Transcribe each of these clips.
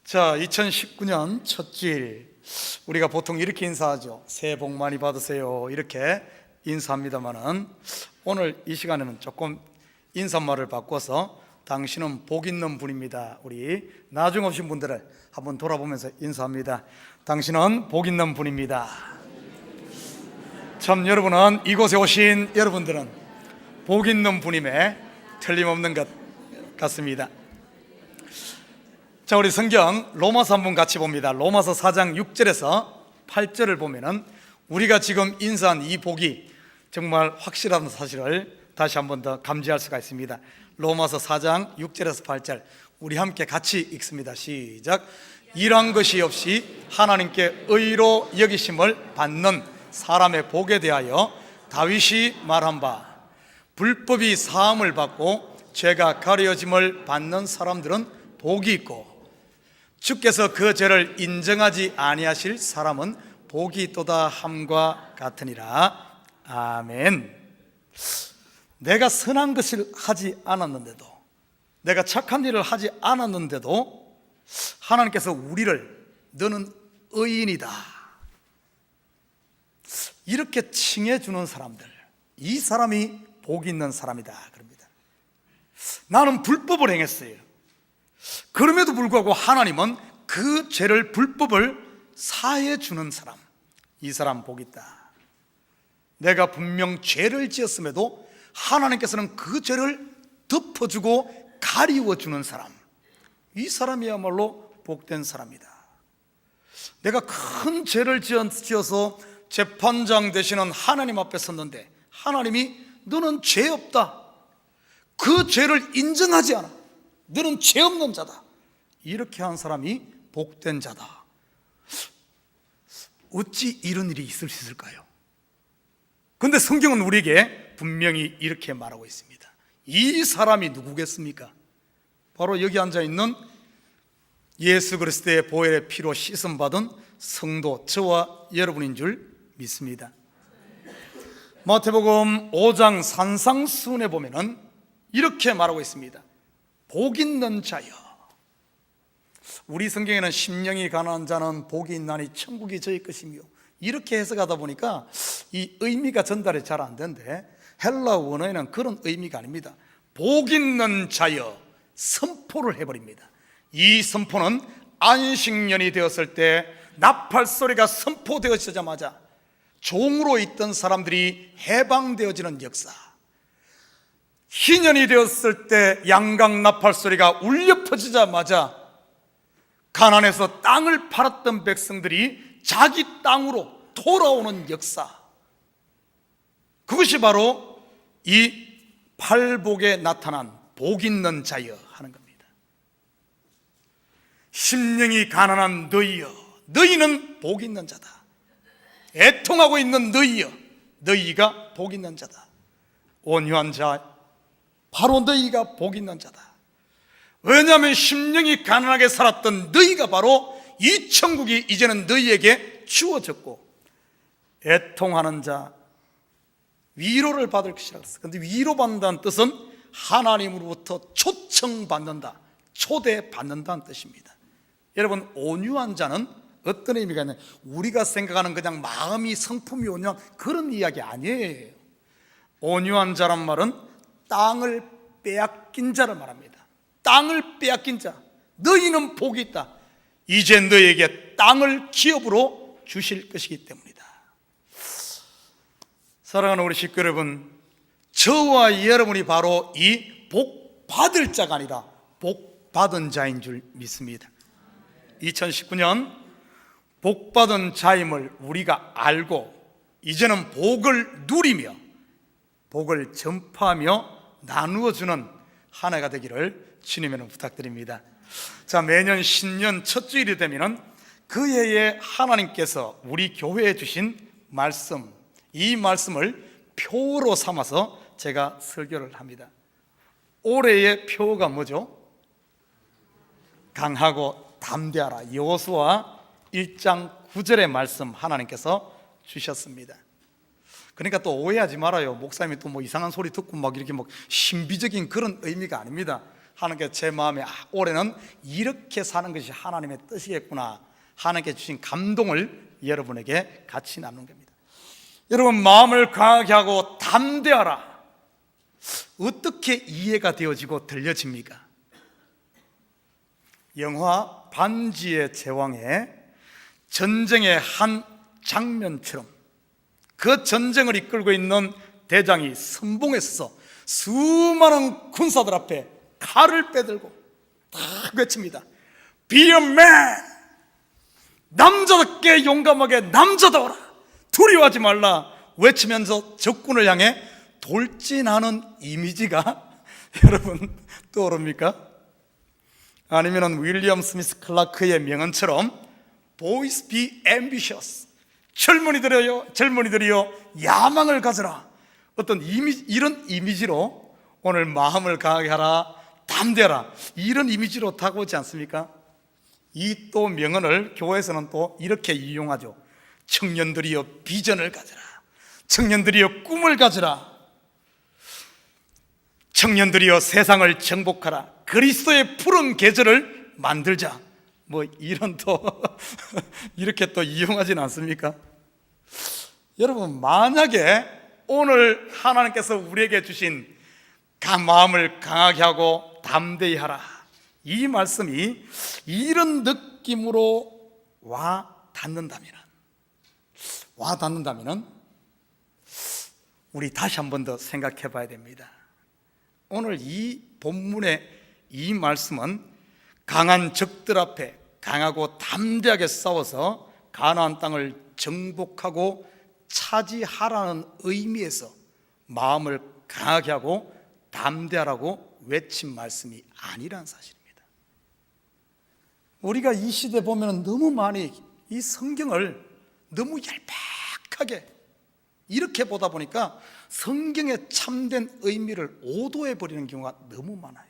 자, 2019년 첫 주일, 우리가 보통 이렇게 인사하죠. 새해 복 많이 받으세요, 이렇게 인사합니다만은 오늘 이 시간에는 조금 인사말을 바꿔서 당신은 복 있는 분입니다, 우리 나중 오신 분들을 한번 돌아보면서 인사합니다. 당신은 복 있는 분입니다. 참, 여러분은, 이곳에 오신 여러분들은 복 있는 분임에 틀림없는 것 같습니다. 자, 우리 성경 로마서 한번 같이 봅니다. 로마서 4장 6절에서 8절을 보면은 우리가 지금 인사한 이 복이 정말 확실한 사실을 다시 한번 더 감지할 수가 있습니다. 로마서 4장 6절에서 8절 우리 함께 같이 읽습니다. 시작. 일한 것이 없이 하나님께 의로 여기심을 받는 사람의 복에 대하여 다윗이 말한 바, 불법이 사함을 받고 죄가 가려짐을 받는 사람들은 복이 있고 주께서 그 죄를 인정하지 아니하실 사람은 복이 있도다 함과 같으니라. 아멘. 내가 선한 것을 하지 않았는데도, 내가 착한 일을 하지 않았는데도 하나님께서 우리를 너는 의인이다 이렇게 칭해주는 사람들, 이 사람이 복이 있는 사람이다 그럽니다. 나는 불법을 행했어요. 그럼에도 불구하고 하나님은 그 죄를, 불법을 사해 주는 사람, 이 사람 복이 있다. 내가 분명 죄를 지었음에도 하나님께서는 그 죄를 덮어주고 가리워주는 사람, 이 사람이야말로 복된 사람이다. 내가 큰 죄를 지어서 재판장 되시는 하나님 앞에 섰는데 하나님이 너는 죄 없다, 그 죄를 인정하지 않아, 너는 죄 없는 자다, 이렇게 한 사람이 복된 자다. 어찌 이런 일이 있을 수 있을까요? 그런데 성경은 우리에게 분명히 이렇게 말하고 있습니다. 이 사람이 누구겠습니까? 바로 여기 앉아있는 예수 그리스도의 보혈의 피로 씻음받은 성도, 저와 여러분인 줄 믿습니다. 마태복음 5장 산상수훈에 보면은 이렇게 말하고 있습니다. 복 있는 자여. 우리 성경에는 심령이 가난한 자는 복이 있나니 천국이 저희 것이며, 이렇게 해석하다 보니까 이 의미가 전달이 잘 안 되는데, 헬라 원어에는 그런 의미가 아닙니다. 복 있는 자여 선포를 해버립니다. 이 선포는 안식년이 되었을 때 나팔 소리가 선포되어지자마자 종으로 있던 사람들이 해방되어지는 역사, 희년이 되었을 때 양각 나팔 소리가 울려 퍼지자마자 가나안에서 땅을 팔았던 백성들이 자기 땅으로 돌아오는 역사, 그것이 바로 이 팔복에 나타난 복 있는 자여 하는 겁니다. 심령이 가난한 너희여, 너희는 복 있는 자다. 애통하고 있는 너희여, 너희가 복 있는 자다. 온유한 자, 바로 너희가 복 있는 자다. 왜냐하면 심령이 가난하게 살았던 너희가 바로 이 천국이 이제는 너희에게 주어졌고, 애통하는 자, 위로를 받을 것이라고 했어요. 그런데 위로받는다는 뜻은 하나님으로부터 초청받는다, 초대받는다는 뜻입니다. 여러분, 온유한 자는 어떤 의미가 있냐, 우리가 생각하는 그냥 마음이, 성품이 온유한 그런 이야기 아니에요. 온유한 자란 말은 땅을 빼앗긴 자를 말합니다. 땅을 빼앗긴 자, 너희는 복이 있다. 이제 너희에게 땅을 기업으로 주실 것이기 때문이다. 사랑하는 우리 식구 여러분, 저와 여러분이 바로 이 복 받을 자가 아니라 복 받은 자인 줄 믿습니다. 2019년 복 받은 자임을 우리가 알고 이제는 복을 누리며 복을 전파하며 나누어주는 한 해가 되기를 주님에는 부탁드립니다. 자, 매년 신년 첫 주일이 되면은 그 해에 하나님께서 우리 교회에 주신 말씀, 이 말씀을 표로 삼아서 제가 설교를 합니다. 올해의 표가 뭐죠? 강하고 담대하라. 여호수아 1장 9절의 말씀 하나님께서 주셨습니다. 그러니까 또 오해하지 말아요. 목사님이 또 뭐 이상한 소리 듣고 막 이렇게 막 신비적인 그런 의미가 아닙니다. 하나님께 제 마음에 올해는 이렇게 사는 것이 하나님의 뜻이겠구나, 하나님께 주신 감동을 여러분에게 같이 나누는 겁니다. 여러분, 마음을 강하게 하고 담대하라, 어떻게 이해가 되어지고 들려집니까? 영화 반지의 제왕의 전쟁의 한 장면처럼 그 전쟁을 이끌고 있는 대장이 선봉에서 수많은 군사들 앞에 칼을 빼들고 딱 외칩니다. Be a man! 남자답게 용감하게 남자다워라, 두려워하지 말라 외치면서 적군을 향해 돌진하는 이미지가 여러분 떠오릅니까? 아니면 윌리엄 스미스 클라크의 명언처럼 Boys be ambitious, 젊은이들이여 야망을 가져라, 어떤 이런 이미지로 오늘 마음을 강하게 하라, 담대하라, 이런 이미지로 다가오지 않습니까? 이 또 명언을 교회에서는 또 이렇게 이용하죠. 청년들이여 비전을 가져라, 청년들이여 꿈을 가져라, 청년들이여 세상을 정복하라, 그리스도의 푸른 계절을 만들자, 뭐 이런 또 이렇게 또 이용하진 않습니까? 여러분, 만약에 오늘 하나님께서 우리에게 주신 마음을 강하게 하고 담대히 하라, 이 말씀이 이런 느낌으로 와 닿는다면 우리 다시 한 번 더 생각해 봐야 됩니다. 오늘 이 본문의 이 말씀은 강한 적들 앞에 강하고 담대하게 싸워서 가나안 땅을 정복하고 차지하라는 의미에서 마음을 강하게 하고 담대하라고 외친 말씀이 아니란 사실입니다. 우리가 이 시대 보면 너무 많이 이 성경을 너무 얄팍하게 이렇게 보다 보니까 성경의 참된 의미를 오도해 버리는 경우가 너무 많아요.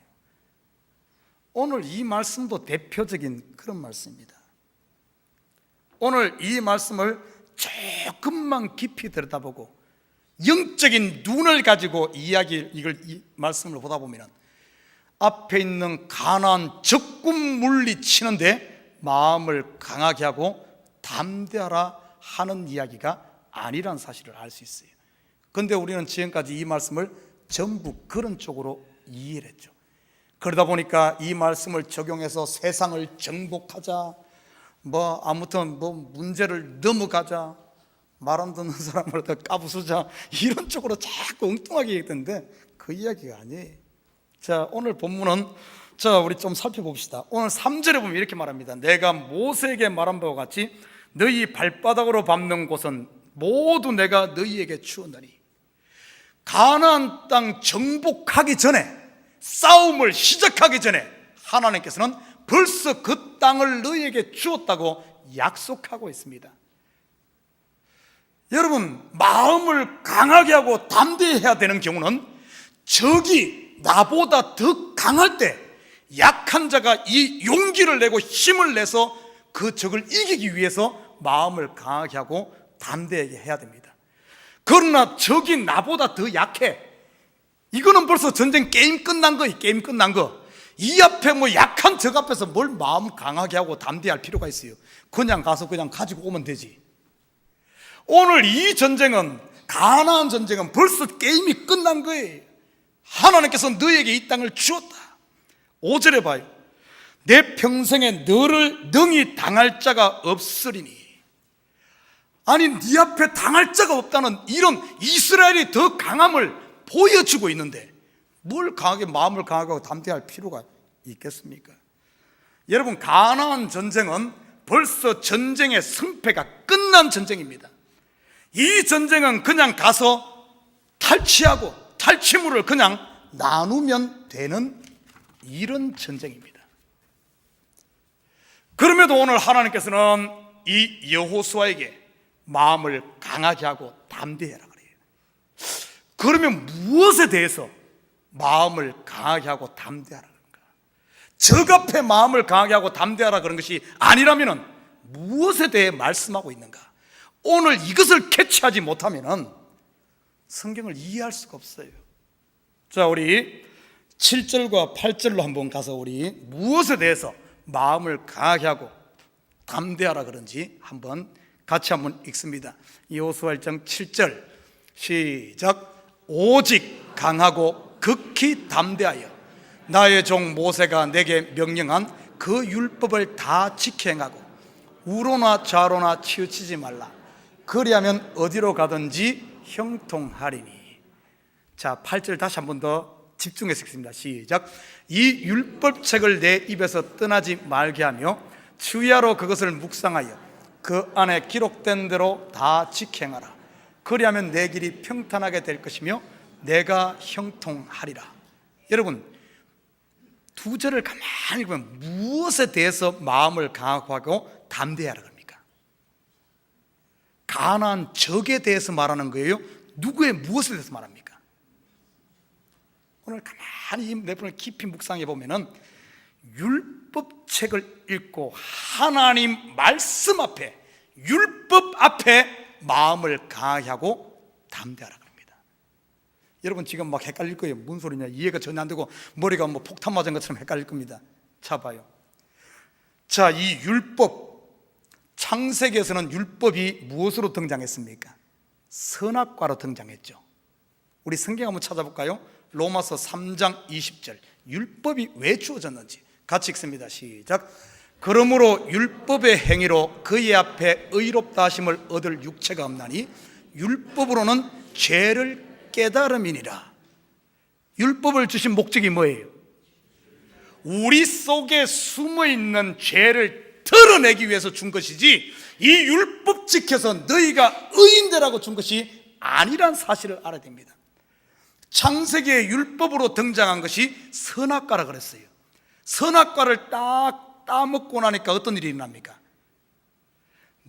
오늘 이 말씀도 대표적인 그런 말씀입니다. 오늘 이 말씀을 조금만 깊이 들여다보고 영적인 눈을 가지고 이 말씀을 보다 보면 앞에 있는 가나안 적군 물리치는데 마음을 강하게 하고 담대하라 하는 이야기가 아니란 사실을 알 수 있어요. 그런데 우리는 지금까지 이 말씀을 전부 그런 쪽으로 이해를 했죠. 그러다 보니까 이 말씀을 적용해서 세상을 정복하자, 아무튼 문제를 넘어가자, 말 안 듣는 사람을 더 까부수자, 이런 쪽으로 자꾸 엉뚱하게 얘기했는데 그 이야기가 아니에요. 자, 오늘 본문은 우리 좀 살펴봅시다. 오늘 3절에 보면 이렇게 말합니다. 내가 모세에게 말한 바와 같이 너희 발바닥으로 밟는 곳은 모두 내가 너희에게 주었느니, 가나안 땅 정복하기 전에, 싸움을 시작하기 전에 하나님께서는 벌써 그 땅을 너희에게 주었다고 약속하고 있습니다. 여러분, 마음을 강하게 하고 담대해야 되는 경우는 적이 나보다 더 강할 때 약한 자가 이 용기를 내고 힘을 내서 그 적을 이기기 위해서 마음을 강하게 하고 담대하게 해야 됩니다. 그러나 적이 나보다 더 약해, 이거는 벌써 전쟁 게임 끝난 거예요. 게임 끝난 거. 이 앞에 약한 적 앞에서 뭘 마음 강하게 하고 담대할 필요가 있어요. 그냥 가서 그냥 가지고 오면 되지. 오늘 이 전쟁은, 가나안 전쟁은 벌써 게임이 끝난 거예요. 하나님께서 너에게 이 땅을 주었다. 5절에 봐요. 내 평생에 너를 능히 당할 자가 없으리니. 아니, 네 앞에 당할 자가 없다는 이런 이스라엘이 더 강함을 보여주고 있는데 뭘 강하게, 마음을 강하게 하고 담대할 필요가 있겠습니까? 여러분, 가나안 전쟁은 벌써 전쟁의 승패가 끝난 전쟁입니다. 이 전쟁은 그냥 가서 탈취하고 탈취물을 그냥 나누면 되는 이런 전쟁입니다. 그럼에도 오늘 하나님께서는 이 여호수아에게 마음을 강하게 하고 담대해라 그래요. 그러면 무엇에 대해서 마음을 강하게 하고 담대하라는가? 적 앞에 마음을 강하게 하고 담대하라 그런 것이 아니라면 무엇에 대해 말씀하고 있는가? 오늘 이것을 캐치하지 못하면 성경을 이해할 수가 없어요. 자, 우리 7절과 8절로 한번 가서 우리 무엇에 대해서 마음을 강하게 하고 담대하라 그런지 같이 한번 읽습니다. 여호수아 1장 7절 시작. 오직 강하고 극히 담대하여 나의 종 모세가 내게 명령한 그 율법을 다 지켜 행하고 우로나 좌로나 치우치지 말라. 그리하면 어디로 가든지 형통하리니. 자, 8절 다시 한 번 더 집중해서 읽습니다. 시작. 이 율법책을 내 입에서 떠나지 말게 하며 주야로 그것을 묵상하여 그 안에 기록된 대로 다 지켜 행하라. 그리하면 내 길이 평탄하게 될 것이며 내가 형통하리라. 여러분, 두 절을 가만히 보면 무엇에 대해서 마음을 강하고 담대하라 그럽니까? 가난한 적에 대해서 말하는 거예요? 누구의 무엇에 대해서 말합니까? 오늘 가만히 이 내분을 깊이 묵상해 보면은 율법책을 읽고 하나님 말씀 앞에, 율법 앞에 마음을 강하게 하고 담대하라 그럽니다. 여러분 지금 막 헷갈릴 거예요. 무슨 소리냐, 이해가 전혀 안 되고 머리가 뭐 폭탄 맞은 것처럼 헷갈릴 겁니다. 자 봐요. 자, 이 율법, 창세기에서는 율법이 무엇으로 등장했습니까? 선악과로 등장했죠. 우리 성경 한번 찾아볼까요? 로마서 3장 20절 율법이 왜 주어졌는지 같이 읽습니다. 시작. 그러므로 율법의 행위로 그의 앞에 의롭다 하심을 얻을 육체가 없나니 율법으로는 죄를 깨달음이니라. 율법을 주신 목적이 뭐예요? 우리 속에 숨어있는 죄를 드러내기 위해서 준 것이지 이 율법 지켜서 너희가 의인되라고 준 것이 아니란 사실을 알아야 됩니다. 창세기의 율법으로 등장한 것이 선악과라 그랬어요. 선악과를 딱 따먹고 나니까 어떤 일이 일어납니까?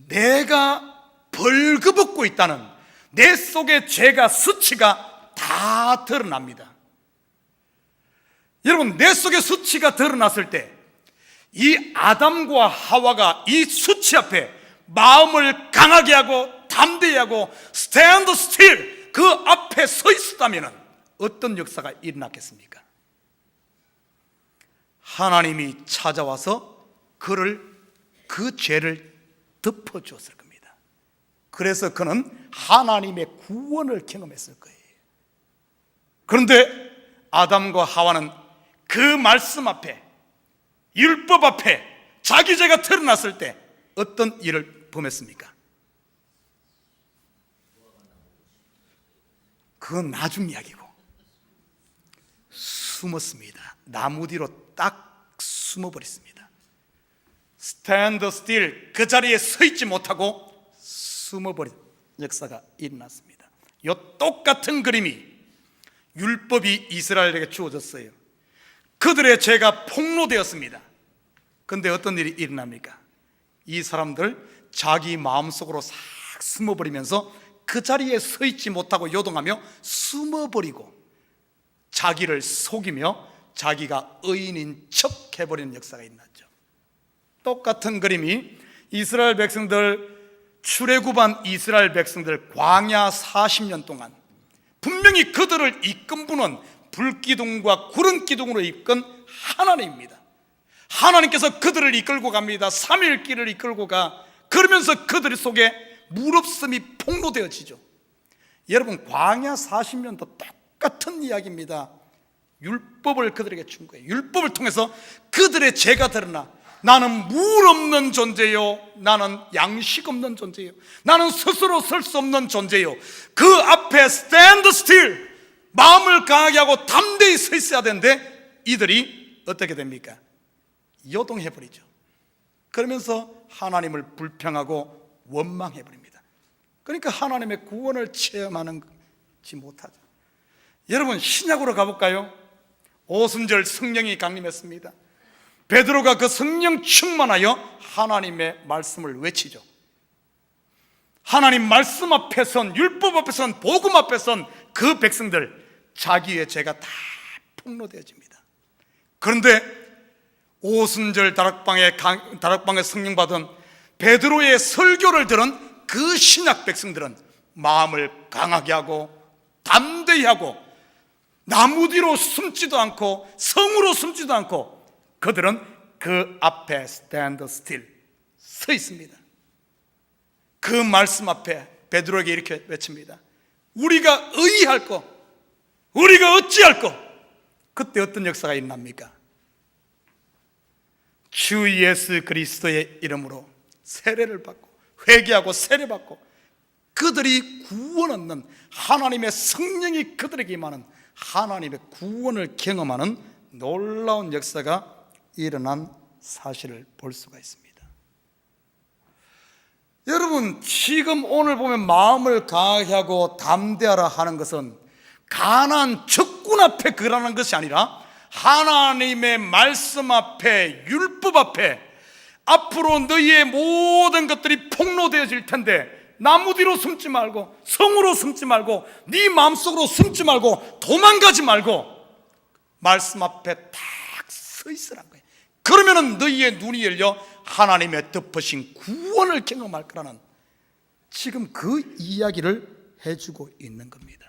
내가 벌거벗고 있다는 내 속의 죄가, 수치가 다 드러납니다. 여러분, 내 속의 수치가 드러났을 때 이 아담과 하와가 이 수치 앞에 마음을 강하게 하고 담대히 하고 스탠드 스틸 그 앞에 서 있었다면 어떤 역사가 일어났겠습니까? 하나님이 찾아와서 그 죄를 덮어주었을 겁니다. 그래서 그는 하나님의 구원을 경험했을 거예요. 그런데 아담과 하와는 그 말씀 앞에, 율법 앞에 자기 죄가 드러났을 때 어떤 일을 범했습니까? 그건 나중 이야기고 숨었습니다. 나무 뒤로 딱 숨어버렸습니다. 스탠드 스틸, 그 자리에 서 있지 못하고 숨어버린 역사가 일어났습니다. 이 똑같은 그림이 율법이 이스라엘에게 주어졌어요. 그들의 죄가 폭로되었습니다. 그런데 어떤 일이 일어납니까? 이 사람들 자기 마음속으로 싹 숨어버리면서 그 자리에 서 있지 못하고 요동하며 숨어버리고 자기를 속이며 자기가 의인인 척 해버리는 역사가 일어났죠. 똑같은 그림이 이스라엘 백성들, 출애굽한 이스라엘 백성들 광야 40년 동안 분명히 그들을 이끈 분은 불기둥과 구름기둥으로 이끈 하나님입니다. 하나님께서 그들을 이끌고 갑니다. 3일길을 이끌고 가. 그러면서 그들 속에 물없음이 폭로되어지죠. 여러분, 광야 40년도 똑같은 이야기입니다. 율법을 그들에게 준 거예요. 율법을 통해서 그들의 죄가 드러나 나는 물 없는 존재요, 나는 양식 없는 존재요, 나는 스스로 설 수 없는 존재요. 그 앞에 스탠드 스틸, 마음을 강하게 하고 담대히 서 있어야 되는데 이들이 어떻게 됩니까? 요동해버리죠. 그러면서 하나님을 불평하고 원망해버립니다. 그러니까 하나님의 구원을 체험하지 못하죠. 여러분, 신약으로 가볼까요? 오순절 성령이 강림했습니다. 베드로가 그 성령 충만하여 하나님의 말씀을 외치죠. 하나님 말씀 앞에 선, 율법 앞에 선, 복음 앞에 선 그 백성들, 자기의 죄가 다 폭로되어집니다. 그런데 오순절 다락방에 성령 받은 베드로의 설교를 들은 그 신약 백성들은 마음을 강하게 하고 담대히 하고 나무 뒤로 숨지도 않고 성으로 숨지도 않고 그들은 그 앞에 stand still 서 있습니다. 그 말씀 앞에 베드로에게 이렇게 외칩니다. 우리가 의할 거, 우리가 어찌할 거. 그때 어떤 역사가 일어납니까? 주 예수 그리스도의 이름으로 세례를 받고 회개하고 세례받고 그들이 구원 얻는, 하나님의 성령이 그들에게 임하는 하나님의 구원을 경험하는 놀라운 역사가 일어난 사실을 볼 수가 있습니다. 여러분, 지금 오늘 보면 마음을 강하게 하고 담대하라 하는 것은 가난한 적군 앞에 그러는 것이 아니라 하나님의 말씀 앞에, 율법 앞에 앞으로 너희의 모든 것들이 폭로되어질 텐데 나무 뒤로 숨지 말고 성으로 숨지 말고 네 마음속으로 숨지 말고 도망가지 말고 말씀 앞에 딱 서 있으란 거예요. 그러면은 너희의 눈이 열려 하나님의 덮으신 구원을 경험할 거라는 지금 그 이야기를 해주고 있는 겁니다.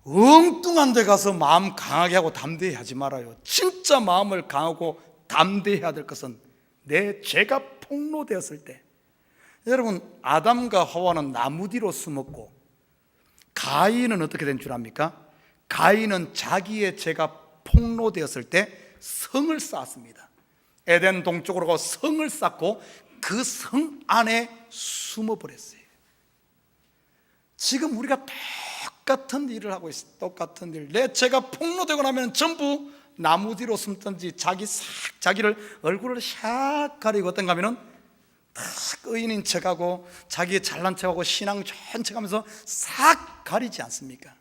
엉뚱한 데 가서 마음 강하게 하고 담대히 하지 말아요. 진짜 마음을 강하고 담대해야 될 것은 내 죄가 폭로되었을 때, 여러분, 아담과 하와는 나무 뒤로 숨었고 가인은 어떻게 된 줄 압니까? 가인은 자기의 죄가 폭로되었을 때 성을 쌓았습니다. 에덴 동쪽으로 가서 성을 쌓고 그 성 안에 숨어버렸어요. 지금 우리가 똑같은 일을 하고 있어요. 똑같은 일. 내 죄가 폭로되고 나면 전부 나무 뒤로 숨든지 자기를 얼굴을 샥 가리고 어떤가 하면은 딱 의인인 척하고 자기 잘난 척하고 신앙 좋은 척하면서 싹 가리지 않습니까?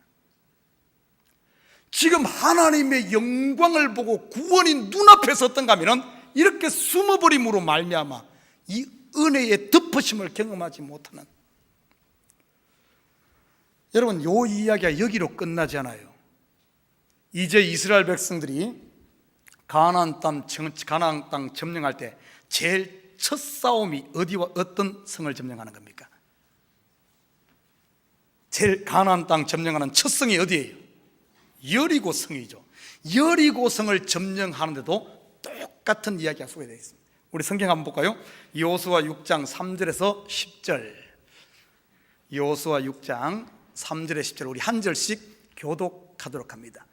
지금 하나님의 영광을 보고 구원이 눈앞에서 어떤가 하면은 이렇게 숨어버림으로 말미암아 이 은혜의 덮으심을 경험하지 못하는, 여러분, 요 이야기가 여기로 끝나지 않아요. 이제 이스라엘 백성들이 가나안 땅 점령할 때 제일 첫 싸움이 어디와 어떤 성을 점령하는 겁니까? 제일 가나안 땅 점령하는 첫 성이 어디예요? 여리고 성이죠. 여리고 성을 점령하는데도 똑같은 이야기가 소개되어 있습니다. 우리 성경 한번 볼까요? 여호수아 6장 3절에서 10절. 여호수아 6장 3절에 10절 우리 한 절씩 교독하도록 합니다.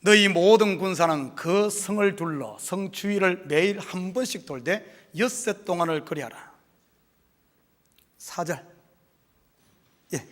너희 모든 군사는 그 성을 둘러 성 주위를 매일 한 번씩 돌되 엿새 동안을 그리하라. 4절. 예.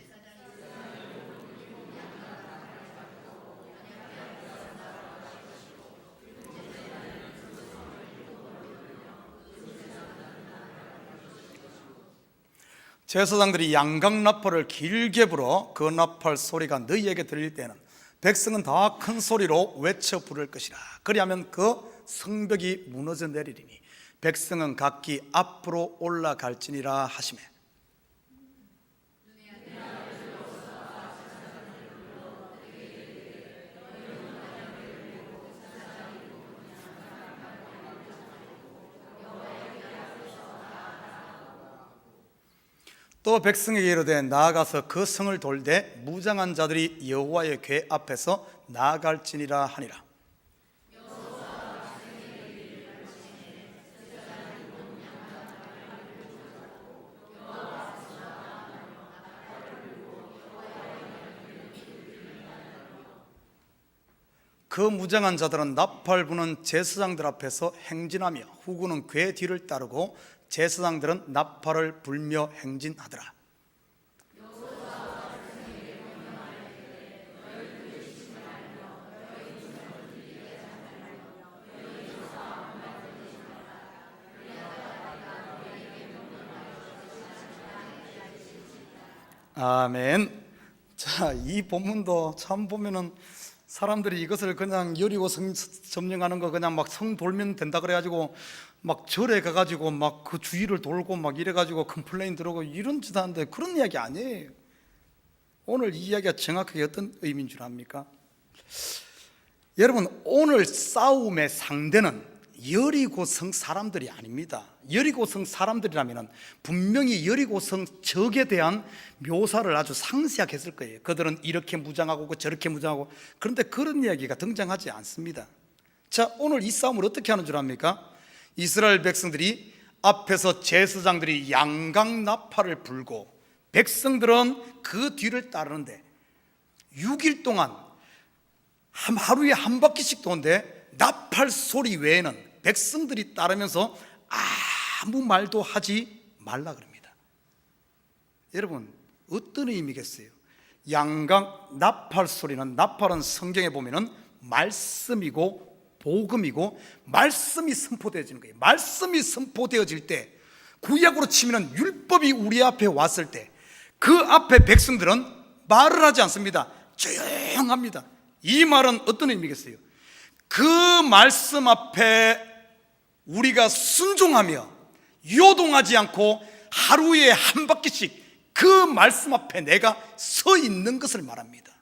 제사장들이 양각나팔을 길게 불어 그 나팔 소리가 너희에게 들릴 때는 백성은 다 큰 소리로 외쳐 부를 것이라. 그리하면 그 성벽이 무너져 내리리니 백성은 각기 앞으로 올라갈지니라 하시매. 또 백성에게 이르되 나아가서 그 성을 돌되 무장한 자들이 여호와의 궤 앞에서 나아갈지니라 하니라. 그 무장한 자들은 나팔 부는 제사장들 앞에서 행진하며 후구는 궤 뒤를 따르고 제사장들은 나팔을 불며 행진하더라. 아멘. 자, 이 본문도 참 보면은 사람들이 이것을 그냥 여리고 성 점령하는 거 그냥 막 성 돌면 된다 그래가지고 막 절에 가가지고 막 그 주위를 돌고 막 이래가지고 컴플레인 들어오고 이런 짓 하는데 그런 이야기 아니에요. 오늘 이 이야기가 정확하게 어떤 의미인 줄 압니까? 여러분, 오늘 싸움의 상대는 여리고성 사람들이 아닙니다. 여리고성 사람들이라면 분명히 여리고성 적에 대한 묘사를 아주 상세하게 했을 거예요. 그들은 이렇게 무장하고 저렇게 무장하고. 그런데 그런 이야기가 등장하지 않습니다. 자, 오늘 이 싸움을 어떻게 하는 줄 압니까? 이스라엘 백성들이 앞에서 제사장들이 양강나팔을 불고 백성들은 그 뒤를 따르는데 6일 동안 하루에 한 바퀴씩 도는데 나팔 소리 외에는 백성들이 따르면서 아무 말도 하지 말라 그럽니다. 여러분, 어떤 의미겠어요? 양강 나팔 소리는, 나팔은 성경에 보면은 말씀이고 복음이고 말씀이 선포되어지는 거예요. 말씀이 선포되어질 때, 구약으로 치면 율법이 우리 앞에 왔을 때 그 앞에 백성들은 말을 하지 않습니다. 조용합니다. 이 말은 어떤 의미겠어요? 그 말씀 앞에 우리가 순종하며 요동하지 않고 하루에 한 바퀴씩 그 말씀 앞에 내가 서 있는 것을 말합니다.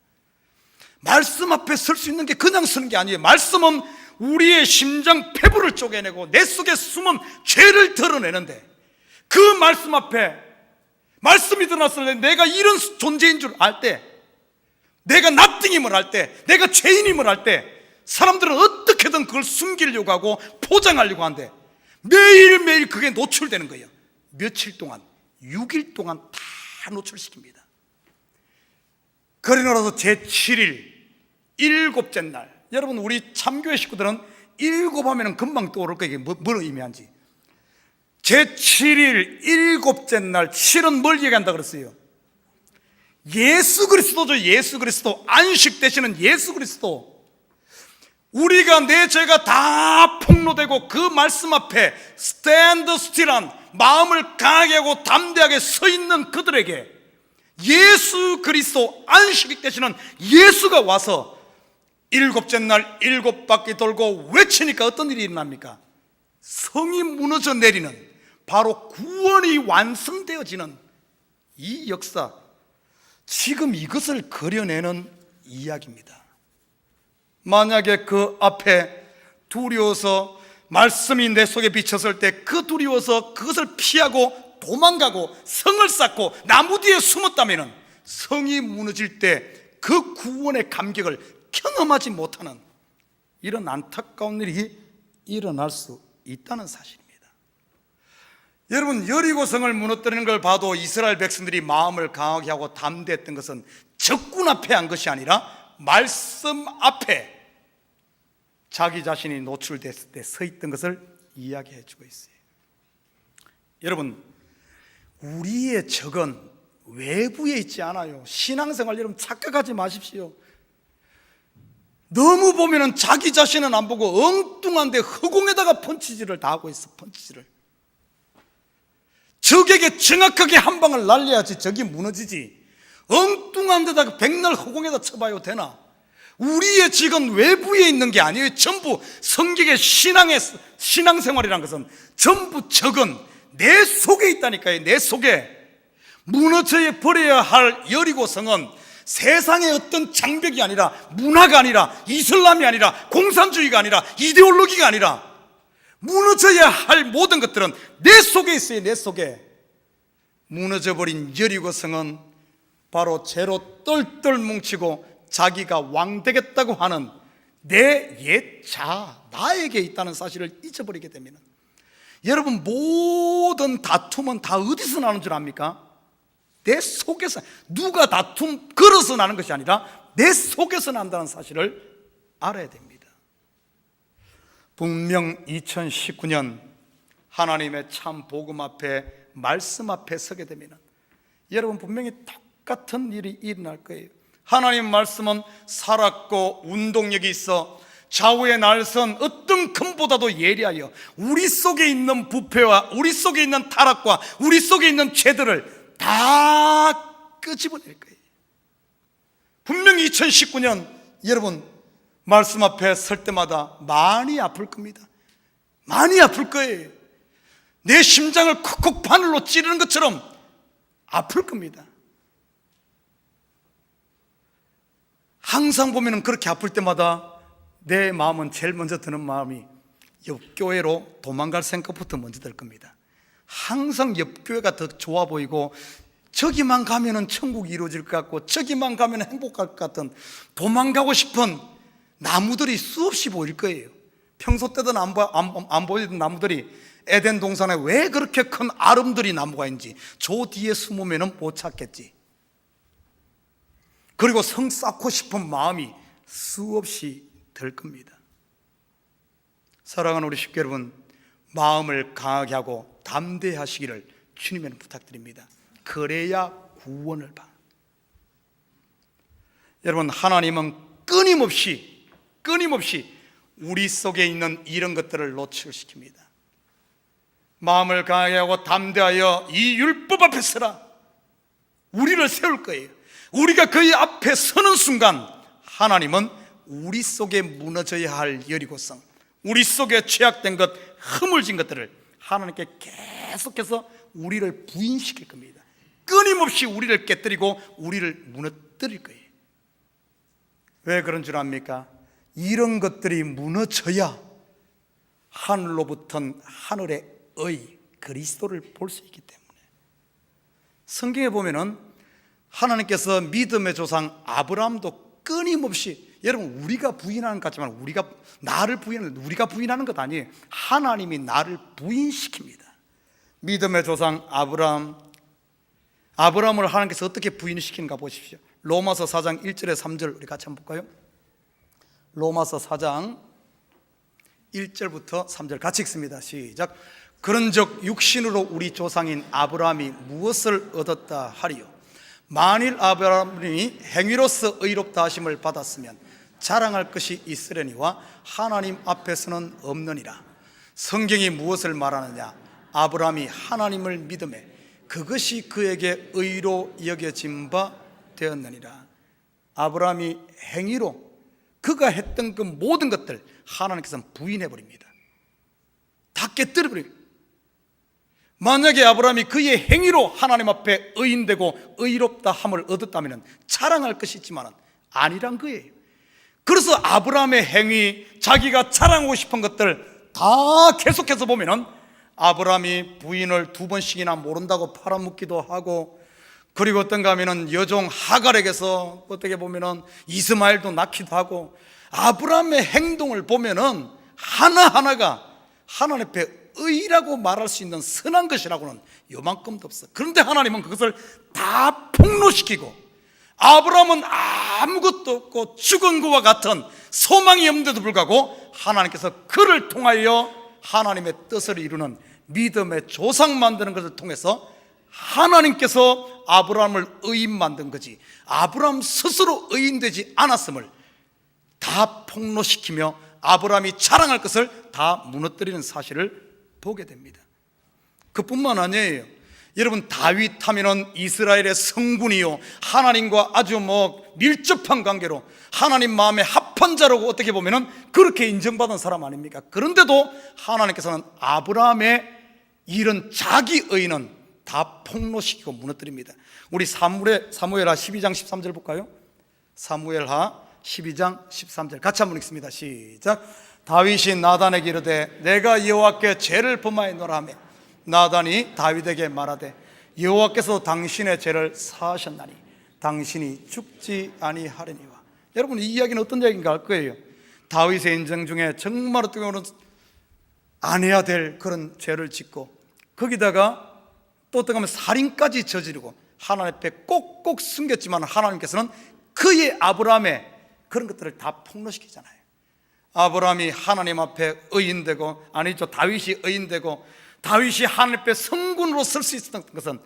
말씀 앞에 설 수 있는 게 그냥 서는 게 아니에요. 말씀은 우리의 심장 폐부를 쪼개내고 내 속에 숨은 죄를 드러내는데, 그 말씀 앞에 말씀이 드러났을 때 내가 이런 존재인 줄 알 때, 내가 나띵임을 알 때, 내가 죄인임을 알 때 사람들은 어떻게든 그걸 숨기려고 하고 포장하려고 하는데 매일매일 그게 노출되는 거예요. 며칠 동안, 6일 동안 다 노출시킵니다. 그러나라도 제7일 일곱째 날, 여러분 우리 참교회 식구들은 일곱 하면 금방 떠오를 거예요. 이게 뭘 의미한지. 제7일 일곱째 날, 7은 뭘 얘기한다 그랬어요? 예수 그리스도죠. 예수 그리스도, 안식 되시는 예수 그리스도. 우리가 내 죄가 다 폭로되고 그 말씀 앞에 스탠드 스틸한 마음을 강하게 하고 담대하게 서 있는 그들에게 예수 그리스도, 안식 되시는 예수가 와서 일곱째 날 일곱 바퀴 돌고 외치니까 어떤 일이 일어납니까? 성이 무너져 내리는, 바로 구원이 완성되어지는 이 역사, 지금 이것을 그려내는 이야기입니다. 만약에 그 앞에 두려워서 말씀이 내 속에 비쳤을 때 그 두려워서 그것을 피하고 도망가고 성을 쌓고 나무 뒤에 숨었다면 성이 무너질 때 그 구원의 감격을 경험하지 못하는 이런 안타까운 일이 일어날 수 있다는 사실입니다. 여러분, 여리고성을 무너뜨리는 걸 봐도 이스라엘 백성들이 마음을 강하게 하고 담대했던 것은 적군 앞에 한 것이 아니라 말씀 앞에 자기 자신이 노출됐을 때 서 있던 것을 이야기해 주고 있어요. 여러분, 우리의 적은 외부에 있지 않아요. 신앙생활 여러분 착각하지 마십시오. 너무 보면은 자기 자신은 안 보고 엉뚱한데 허공에다가 펀치질을 다 하고 있어. 펀치질을. 적에게 정확하게 한 방을 날려야지 적이 무너지지. 엉뚱한 데다가 백날 허공에다 쳐봐요 되나? 우리의 적은 외부에 있는 게 아니에요. 전부 성경의 신앙생활이란 것은 전부 적은 내 속에 있다니까요. 내 속에. 무너져 버려야 할 여리고성은 세상의 어떤 장벽이 아니라, 문화가 아니라, 이슬람이 아니라, 공산주의가 아니라, 이데올로기가 아니라, 무너져야 할 모든 것들은 내 속에 있어요. 내 속에. 무너져버린 여리고성은 바로 죄로 똘똘 뭉치고 자기가 왕 되겠다고 하는 내 옛 자아, 나에게 있다는 사실을 잊어버리게 되면, 여러분 모든 다툼은 다 어디서 나는 줄 압니까? 내 속에서. 누가 다툼 걸어서 나는 것이 아니라 내 속에서 난다는 사실을 알아야 됩니다. 분명 2019년 하나님의 참 복음 앞에, 말씀 앞에 서게 되면 여러분 분명히 똑같은 일이 일어날 거예요. 하나님 말씀은 살았고 운동력이 있어 좌우의 날선 어떤 금보다도 예리하여 우리 속에 있는 부패와 우리 속에 있는 타락과 우리 속에 있는 죄들을 다 끄집어낼 거예요. 분명히 2019년 여러분 말씀 앞에 설 때마다 많이 아플 겁니다. 많이 아플 거예요. 내 심장을 콕콕 바늘로 찌르는 것처럼 아플 겁니다. 항상 보면 그렇게 아플 때마다 내 마음은 제일 먼저 드는 마음이, 옆교회로 도망갈 생각부터 먼저 들 겁니다. 항상 옆교회가 더 좋아 보이고 저기만 가면은 천국이 이루어질 것 같고 저기만 가면 행복할 것 같은 도망가고 싶은 나무들이 수없이 보일 거예요. 평소 때는 안 보이던 나무들이 에덴 동산에 왜 그렇게 큰 아름드리 나무가 있는지 저 뒤에 숨으면 못 찾겠지. 그리고 성 쌓고 싶은 마음이 수없이 들 겁니다. 사랑하는 우리 식구 여러분, 마음을 강하게 하고 담대하시기를 주님에는 부탁드립니다. 그래야 구원을 봐. 여러분, 하나님은 끊임없이 우리 속에 있는 이런 것들을 노출시킵니다. 마음을 강하게 하고 담대하여 이 율법 앞에 서라. 우리를 세울 거예요. 우리가 그의 앞에 서는 순간 하나님은 우리 속에 무너져야 할 여리고성, 우리 속에 죄악된 것, 허물진 것들을 하나님께 계속해서 우리를 부인시킬 겁니다. 끊임없이 우리를 깨뜨리고 우리를 무너뜨릴 거예요. 왜 그런 줄 압니까? 이런 것들이 무너져야 하늘로부터 하늘의 의 그리스도를 볼 수 있기 때문에. 성경에 보면은 하나님께서 믿음의 조상 아브라함도 끊임없이, 여러분 우리가 부인하는 것 같지만 우리가 부인하는 것 아니에요. 하나님이 나를 부인시킵니다. 믿음의 조상 아브라함을 하나님께서 어떻게 부인시키는가 보십시오. 로마서 4장 1절에 3절 우리 같이 한번 볼까요? 로마서 4장 1절부터 3절 같이 읽습니다. 시작. 그런즉 육신으로 우리 조상인 아브라함이 무엇을 얻었다 하리요? 만일 아브라함이 행위로서 의롭다 하심을 받았으면 자랑할 것이 있으려니와 하나님 앞에서는 없느니라. 성경이 무엇을 말하느냐? 아브라함이 하나님을 믿음에 그것이 그에게 의로 여겨진 바 되었느니라. 아브라함이 행위로 그가 했던 그 모든 것들 하나님께서는 부인해버립니다. 다 깨뜨려버립니다. 만약에 아브라함이 그의 행위로 하나님 앞에 의인되고 의롭다 함을 얻었다면 자랑할 것이 있지만 아니란 거예요. 그래서 아브라함의 행위, 자기가 자랑하고 싶은 것들 다 계속해서 보면은 아브라함이 부인을 2번씩이나 모른다고 팔아먹기도 하고, 그리고 어떤가 하면은 여종 하갈에게서 어떻게 보면은 이스마엘도 낳기도 하고, 아브라함의 행동을 보면은 하나하나가 하나님 앞에 의라고 말할 수 있는 선한 것이라고는 요만큼도 없어. 그런데 하나님은 그것을 다 폭로시키고, 아브라함은 아무것도 없고 죽은 것과 같은 소망이 없는데도 불구하고 하나님께서 그를 통하여 하나님의 뜻을 이루는 믿음의 조상 만드는 것을 통해서 하나님께서 아브라함을 의인 만든 거지, 아브라함 스스로 의인되지 않았음을 다 폭로시키며 아브라함이 자랑할 것을 다 무너뜨리는 사실을 보게 됩니다. 그뿐만 아니에요. 여러분, 다윗 하면은 이스라엘의 성군이요, 하나님과 아주 밀접한 관계로 하나님 마음에 합한 자라고 어떻게 보면은 그렇게 인정받은 사람 아닙니까? 그런데도 하나님께서는 아브라함의 이런 자기 의는 다 폭로시키고 무너뜨립니다. 우리 사무엘하 12장 13절 볼까요? 사무엘하 12장 13절 같이 한번 읽습니다. 시작. 다윗이 나단에게 이르되 내가 여호와께 죄를 범하였노라 하며 나단이 다윗에게 말하되 여호와께서 당신의 죄를 사하셨나니 당신이 죽지 아니하려니와. 여러분, 이 이야기는 어떤 이야기인가 알 거예요. 다윗의 인생 중에 정말 어떻게 보면 안 해야 될 그런 죄를 짓고, 거기다가 또 어떻게 보면 살인까지 저지르고 하나님 앞에 꼭꼭 숨겼지만 하나님께서는 그의 아브라함의 그런 것들을 다 폭로시키잖아요. 아브라함이 하나님 앞에 의인되고, 아니죠, 다윗이 의인되고 다윗이 하나님 앞에 성군으로 설 수 있었던 것은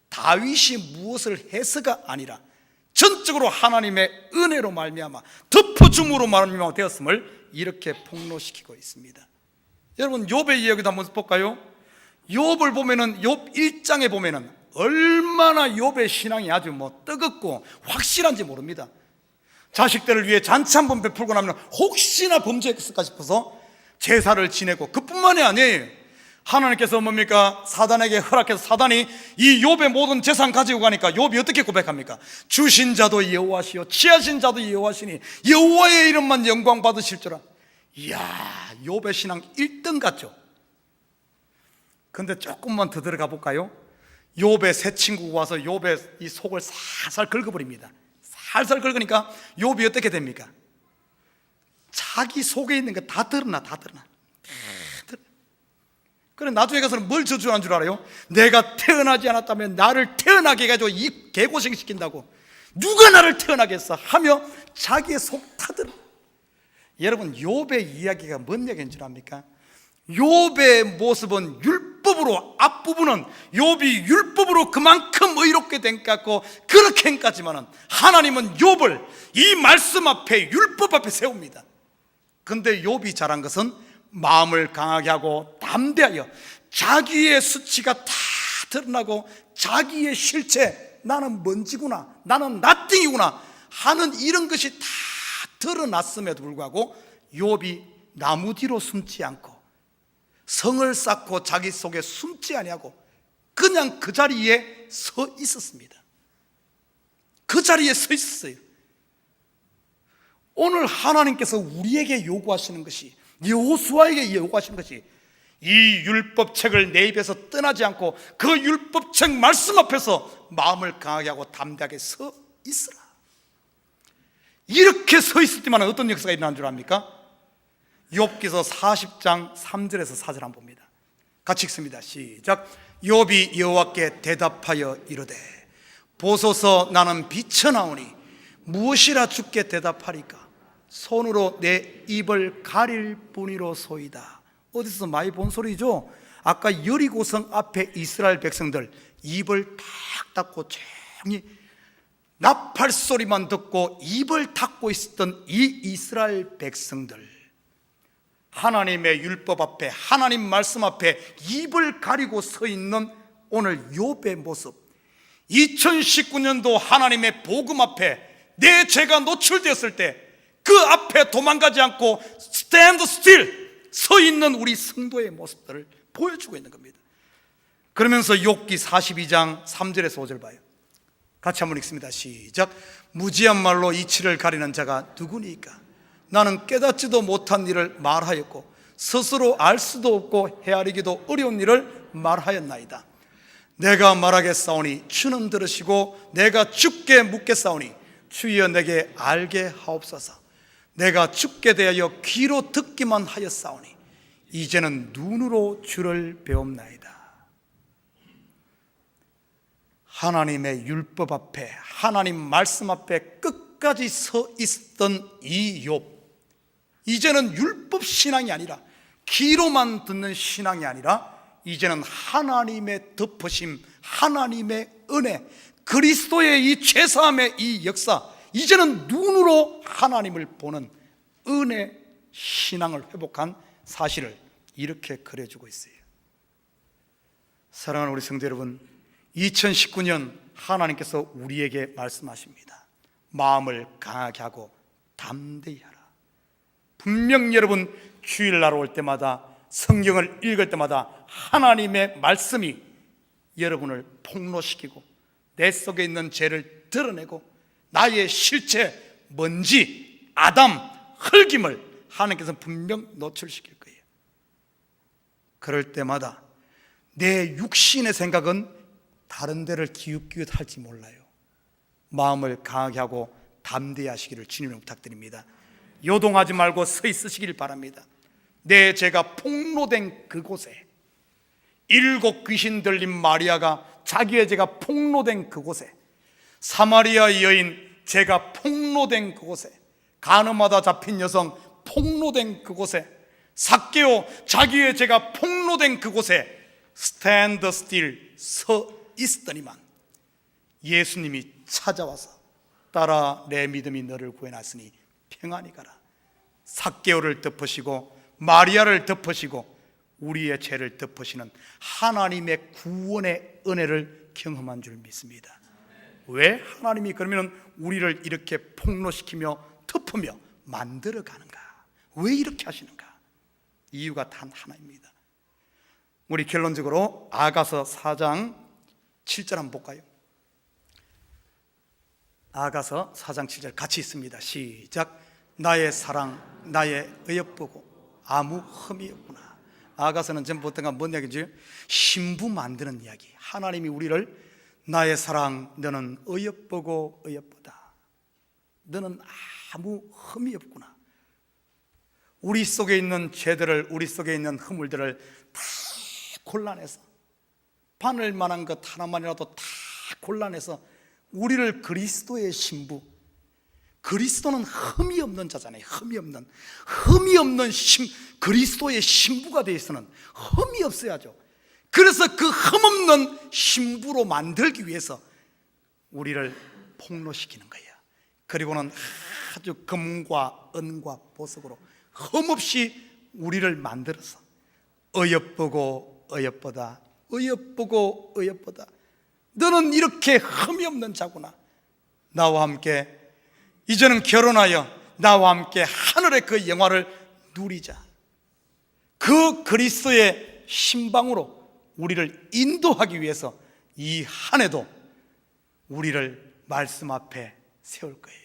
다윗이 무엇을 해서가 아니라 전적으로 하나님의 은혜로 말미암아 덮어줌으로 말미암아 되었음을 이렇게 폭로시키고 있습니다. 여러분, 욥의 이야기도 한번 볼까요? 욥을 보면은 욥 1장에 보면은 얼마나 욥의 신앙이 아주 뜨겁고 확실한지 모릅니다. 자식들을 위해 잔치 한번 베풀고 나면 혹시나 범죄했을까 싶어서 제사를 지내고, 그뿐만이 아니에요. 하나님께서 뭡니까? 사단에게 허락해서 사단이 이 욥의 모든 재산 가지고 가니까 욥이 어떻게 고백합니까? 주신 자도 여호와시요 취하신 자도 여호와시니 여호와의 이름만 영광 받으실 줄아. 이야, 욥의 신앙 1등 같죠? 근데 조금만 더 들어가 볼까요? 욥의 새 친구가 와서 욥의 이 속을 살살 긁어버립니다. 살살 긁으니까 욥이 어떻게 됩니까? 자기 속에 있는 거 다 드러나. 그래 나중에 가서는 뭘 저주한 줄 알아요? 내가 태어나지 않았다면 나를 태어나게 해가지고 이 개고생 시킨다고, 누가 나를 태어나게 했어 하며 자기의 속 타들어. 여러분, 욥의 이야기가 뭔 이야기인 줄 압니까? 욥의 모습은 율법으로, 앞부분은 욥이 율법으로 그만큼 의롭게 된 것 같고 그렇게 한까지만은 하나님은 욥을 이 말씀 앞에, 율법 앞에 세웁니다. 근데 욥이 잘한 것은 마음을 강하게 하고 담대하여 자기의 수치가 다 드러나고 자기의 실체, 나는 먼지구나, 나는 나띵이구나 하는 이런 것이 다 드러났음에도 불구하고 욥이 나무 뒤로 숨지 않고 성을 쌓고 자기 속에 숨지 아니하고 그냥 그 자리에 서 있었습니다. 그 자리에 서 있었어요. 오늘 하나님께서 우리에게 요구하시는 것이, 여호수아에게 요구하시는 것이, 이 율법책을 내 입에서 떠나지 않고 그 율법책 말씀 앞에서 마음을 강하게 하고 담대하게 서 있으라. 이렇게 서 있을 때만 어떤 역사가 일어나는 줄 압니까? 욥기서 40장 3절에서 4절 한번 봅니다. 같이 읽습니다. 시작. 욥이 여호와께 대답하여 이르되 보소서, 나는 비천하오니 무엇이라 주께 대답하리까? 손으로 내 입을 가릴 뿐이로소이다. 어디서 많이 본 소리죠? 아까 여리고성 앞에 이스라엘 백성들 입을 탁 닫고 조용히 나팔 소리만 듣고 입을 닫고 있었던 이 이스라엘 백성들, 하나님의 율법 앞에, 하나님 말씀 앞에 입을 가리고 서 있는 오늘 욥의 모습, 2019년도 하나님의 복음 앞에 내 죄가 노출되었을 때 그 앞에 도망가지 않고 스탠드 스틸 서 있는 우리 성도의 모습들을 보여주고 있는 겁니다. 그러면서 욥기 42장 3절에서 5절 봐요. 같이 한번 읽습니다. 시작. 무지한 말로 이치를 가리는 자가 누구니까? 나는 깨닫지도 못한 일을 말하였고 스스로 알 수도 없고 헤아리기도 어려운 일을 말하였나이다. 내가 말하겠사오니 주는 들으시고 내가 주께 묻겠사오니 주여 내게 알게 하옵소서. 내가 주께 대하여 귀로 듣기만 하였사오니 이제는 눈으로 주를 배움나이다. 하나님의 율법 앞에, 하나님 말씀 앞에 끝까지 서 있었던 이 욥, 이제는 율법 신앙이 아니라, 귀로만 듣는 신앙이 아니라 이제는 하나님의 덮으심, 하나님의 은혜, 그리스도의 이 죄사함의 이 역사, 이제는 눈으로 하나님을 보는 은혜 신앙을 회복한 사실을 이렇게 그려주고 있어요. 사랑하는 우리 성도 여러분, 2019년 하나님께서 우리에게 말씀하십니다. 마음을 강하게 하고 담대히 하라. 분명 여러분 주일날 올 때마다, 성경을 읽을 때마다 하나님의 말씀이 여러분을 폭로시키고 내 속에 있는 죄를 드러내고 나의 실체, 먼지, 아담, 흙임을 하나님께서 분명 노출시킬 거예요. 그럴 때마다 내 육신의 생각은 다른 데를 기웃기웃할지 몰라요. 마음을 강하게 하고 담대히 하시기를 주님으로 부탁드립니다. 요동하지 말고 서 있으시길 바랍니다. 내 죄가 폭로된 그곳에, 7 귀신 들린 마리아가 자기의 죄가 폭로된 그곳에, 사마리아 여인 죄가 폭로된 그곳에, 간음하다 잡힌 여성 폭로된 그곳에, 삭개오 자기의 죄가 폭로된 그곳에 스탠드 스틸 서 있더니만 예수님이 찾아와서 따라 내 믿음이 너를 구해놨으니 평안히 가라. 삭개오를 덮으시고 마리아를 덮으시고 우리의 죄를 덮으시는 하나님의 구원의 은혜를 경험한 줄 믿습니다. 왜 하나님이 그러면 우리를 이렇게 폭로시키며 덮으며 만들어 가는가? 왜 이렇게 하시는가? 이유가 단 하나입니다. 우리 결론적으로 아가서 4장 7절 한번 볼까요? 아가서 4장 7절 같이 있습니다. 시작. 나의 사랑, 나의 의역보고 아무 흠이 없구나. 아가서는 전부터가 뭔 이야기죠? 신부 만드는 이야기. 하나님이 우리를 나의 사랑 너는 어여쁘고 어여쁘다, 너는 아무 흠이 없구나. 우리 속에 있는 죄들을, 우리 속에 있는 허물들을 다 골라내서, 바늘만한 것 하나만이라도 다 골라내서 우리를 그리스도의 신부, 그리스도는 흠이 없는 자잖아요. 흠이 없는 그리스도의 신부가 되어서는 흠이 없어야죠. 그래서 그 흠없는 신부로 만들기 위해서 우리를 폭로시키는 거예요. 그리고는 아주 금과 은과 보석으로 흠없이 우리를 만들어서 어여쁘고 어여쁘다, 어여쁘고 어여쁘다, 너는 이렇게 흠이 없는 자구나. 나와 함께 이제는 결혼하여 나와 함께 하늘의 그 영화를 누리자. 그 그리스도의 신방으로 우리를 인도하기 위해서 이 한 해도 우리를 말씀 앞에 세울 거예요.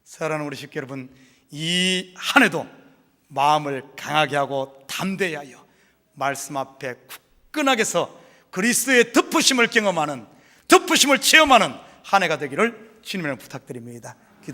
사랑하는 우리 식구 여러분, 이 한 해도 마음을 강하게 하고 담대히 하여 말씀 앞에 굳건하게 서 그리스도의 덮으심을 경험하는, 덮으심을 체험하는 한 해가 되기를 주님을 부탁드립니다.